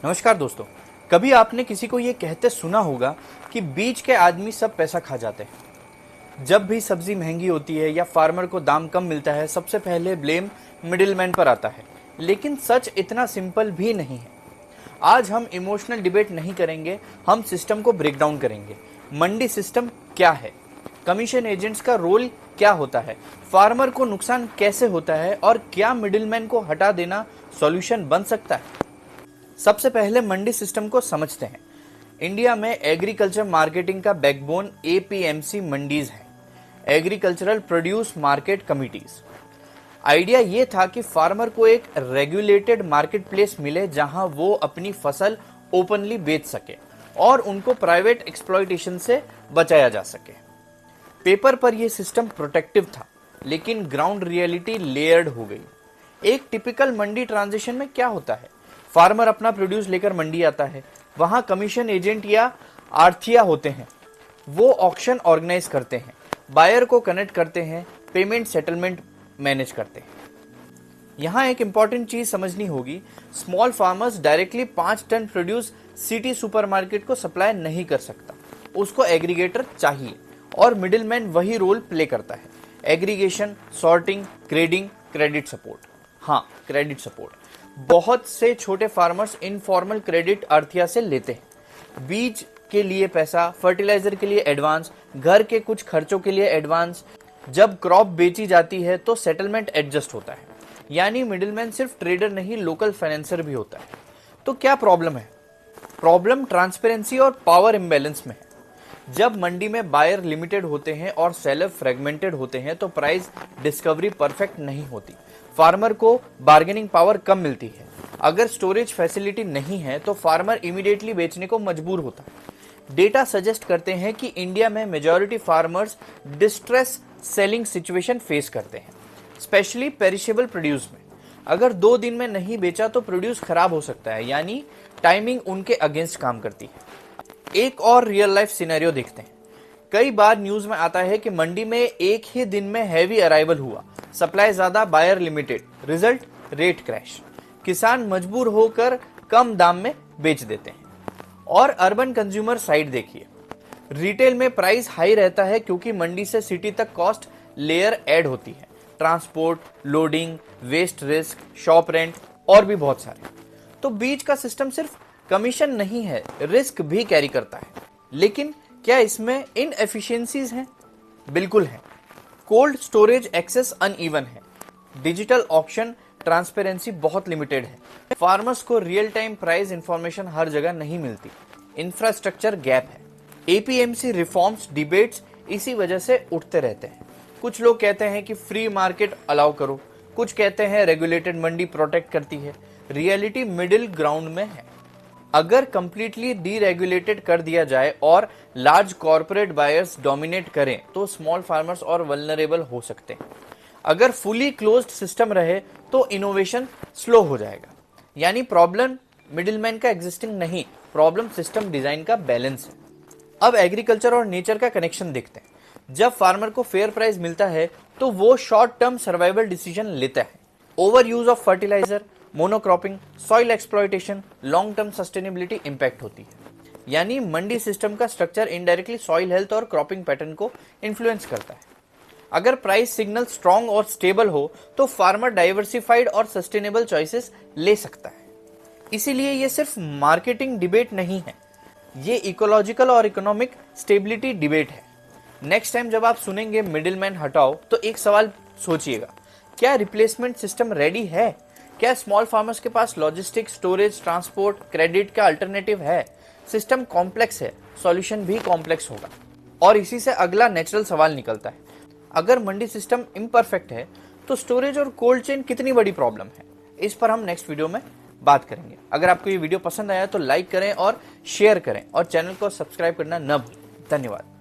नमस्कार दोस्तों। कभी आपने किसी को ये कहते सुना होगा कि बीच के आदमी सब पैसा खा जाते हैं। जब भी सब्जी महंगी होती है या फार्मर को दाम कम मिलता है, सबसे पहले ब्लेम मिडिलमैन पर आता है। लेकिन सच इतना सिंपल भी नहीं है। आज हम इमोशनल डिबेट नहीं करेंगे, हम सिस्टम को ब्रेक डाउन करेंगे। मंडी सिस्टम क्या है, कमीशन एजेंट्स का रोल क्या होता है, फार्मर को नुकसान कैसे होता है और क्या मिडिलमैन को हटा देना सॉल्यूशन बन सकता है। सबसे पहले मंडी सिस्टम को समझते हैं। इंडिया में एग्रीकल्चर मार्केटिंग का बैकबोन एपीएमसी मंडीज है, agricultural produce market committees. Idea ये था कि फार्मर को एक रेगुलेटेड मार्केट प्लेस मिले जहां वो अपनी फसल ओपनली बेच सके और उनको प्राइवेट एक्सप्लॉयटेशन से बचाया जा सके। पेपर पर यह सिस्टम प्रोटेक्टिव था, लेकिन ग्राउंड रियलिटी लेयर्ड हो गई। एक टिपिकल मंडी ट्रांजिशन में क्या होता है, फार्मर अपना प्रोड्यूस लेकर मंडी आता है, वहां कमीशन एजेंट या आढ़तिया होते हैं। वो ऑक्शन ऑर्गेनाइज करते हैं, बायर को कनेक्ट करते हैं, पेमेंट सेटलमेंट मैनेज करते हैं। यहां एक इंपॉर्टेंट चीज समझनी होगी, small farmers directly 5 ton produce city supermarket को सप्लाई नहीं कर सकता, उसको एग्रीगेटर चाहिए और मिडिलमैन वही रोल प्ले करता है। Aggregation, sorting, grading, credit support. हाँ, क्रेडिट सपोर्ट। बहुत से छोटे फार्मर्स इनफॉर्मल क्रेडिट आढ़तिया से लेते हैं। बीज के लिए पैसा, फर्टिलाइजर के लिए एडवांस, घर के कुछ खर्चों के लिए एडवांस। जब क्रॉप बेची जाती है तो सेटलमेंट एडजस्ट होता है, यानी मिडिलमैन सिर्फ ट्रेडर नहीं, लोकल फाइनेंसर भी होता है। तो क्या प्रॉब्लम है? प्रॉब्लम ट्रांसपेरेंसी और पावर इम्बैलेंस में है। जब मंडी में बायर लिमिटेड होते हैं और सेलर फ्रेगमेंटेड होते हैं तो प्राइस डिस्कवरी परफेक्ट नहीं होती, फार्मर को बार्गेनिंग पावर कम मिलती है। अगर स्टोरेज फैसिलिटी नहीं है तो फार्मर इमीडिएटली बेचने को मजबूर होता है। डेटा सजेस्ट करते हैं कि इंडिया में majority farmers distress selling situation face करते हैं, स्पेशली पेरिशेबल प्रोड्यूस में। अगर 2 दिन में नहीं बेचा तो प्रोड्यूस खराब हो सकता है, यानी टाइमिंग उनके अगेंस्ट काम करती है। एक और रियल लाइफ सिनेरियो देखते हैं। कई बार न्यूज में आता है कि मंडी में एक ही दिन में हैवी अराइवल हुआ, सप्लाई ज्यादा, buyer limited, result rate crash. किसान मजबूर होकर कम दाम में बेच देते हैं। और अर्बन कंज्यूमर साइड देखिए, रिटेल में प्राइस हाई रहता है क्योंकि मंडी से सिटी तक कॉस्ट लेयर ऐड होती है, transport, loading, waste risk, shop rent और भी बहुत सारे। तो बीच का सिस्टम सिर्फ कमीशन नहीं है, रिस्क भी कैरी करता है। लेकिन क्या इसमें इनएफिशिएंसीज हैं? बिल्कुल है। कोल्ड स्टोरेज एक्सेस अनइवन है, डिजिटल ऑक्शन ट्रांसपेरेंसी बहुत लिमिटेड है, फार्मर्स को रियल टाइम प्राइस इंफॉर्मेशन हर जगह नहीं मिलती, इंफ्रास्ट्रक्चर गैप है। एपीएमसी रिफॉर्म्स डिबेट्स इसी वजह से उठते रहते हैं। कुछ लोग कहते हैं कि फ्री मार्केट अलाउ करो, कुछ कहते हैं रेगुलेटेड मंडी प्रोटेक्ट करती है। रियलिटी मिडिल ग्राउंड में है। अगर कंप्लीटली डीरेगुलेटेड कर दिया जाए और लार्ज कॉर्पोरेट बायर्स डोमिनेट करें तो स्मॉल फार्मर्स और वल्नरेबल हो सकते हैं। अगर फुली क्लोज्ड सिस्टम रहे तो इनोवेशन स्लो हो जाएगा। यानी प्रॉब्लम मिडिलमैन का एग्जिस्टिंग नहीं, प्रॉब्लम सिस्टम डिजाइन का बैलेंस है। अब एग्रीकल्चर और नेचर का कनेक्शन देखते हैं। जब फार्मर को फेयर प्राइस मिलता है तो वो शॉर्ट टर्म सर्वाइवल डिसीजन लेता है। Over use of fertiliser, monocropping, soil exploitation, long term sustainability impact होती है। यानी मंडी सिस्टम का स्ट्रक्चर इनडायरेक्टली सॉइल हेल्थ और क्रॉपिंग पैटर्न को इन्फ्लुएंस करता है। अगर प्राइस सिग्नल स्ट्रॉन्ग और स्टेबल हो तो फार्मर डाइवर्सिफाइड और सस्टेनेबल चॉइसेस ले सकता है। इसीलिए ये सिर्फ मार्केटिंग डिबेट नहीं है, ये इकोलॉजिकल और इकोनॉमिक स्टेबिलिटी डिबेट है। नेक्स्ट टाइम जब आप सुनेंगे मिडिलमैन हटाओ तो एक सवाल सोचिएगा, क्या रिप्लेसमेंट सिस्टम रेडी है? क्या स्मॉल फार्मर्स के पास लॉजिस्टिक्स, स्टोरेज, ट्रांसपोर्ट, क्रेडिट का अल्टरनेटिव है? सिस्टम कॉम्प्लेक्स है, सॉल्यूशन भी कॉम्प्लेक्स होगा। और इसी से अगला नेचुरल सवाल निकलता है, अगर मंडी सिस्टम इम्परफेक्ट है तो स्टोरेज और कोल्ड चेन कितनी बड़ी प्रॉब्लम है? इस पर हम नेक्स्ट वीडियो में बात करेंगे। अगर आपको ये वीडियो पसंद आया तो लाइक करें और शेयर करें और चैनल को सब्सक्राइब करना न भूलें। धन्यवाद।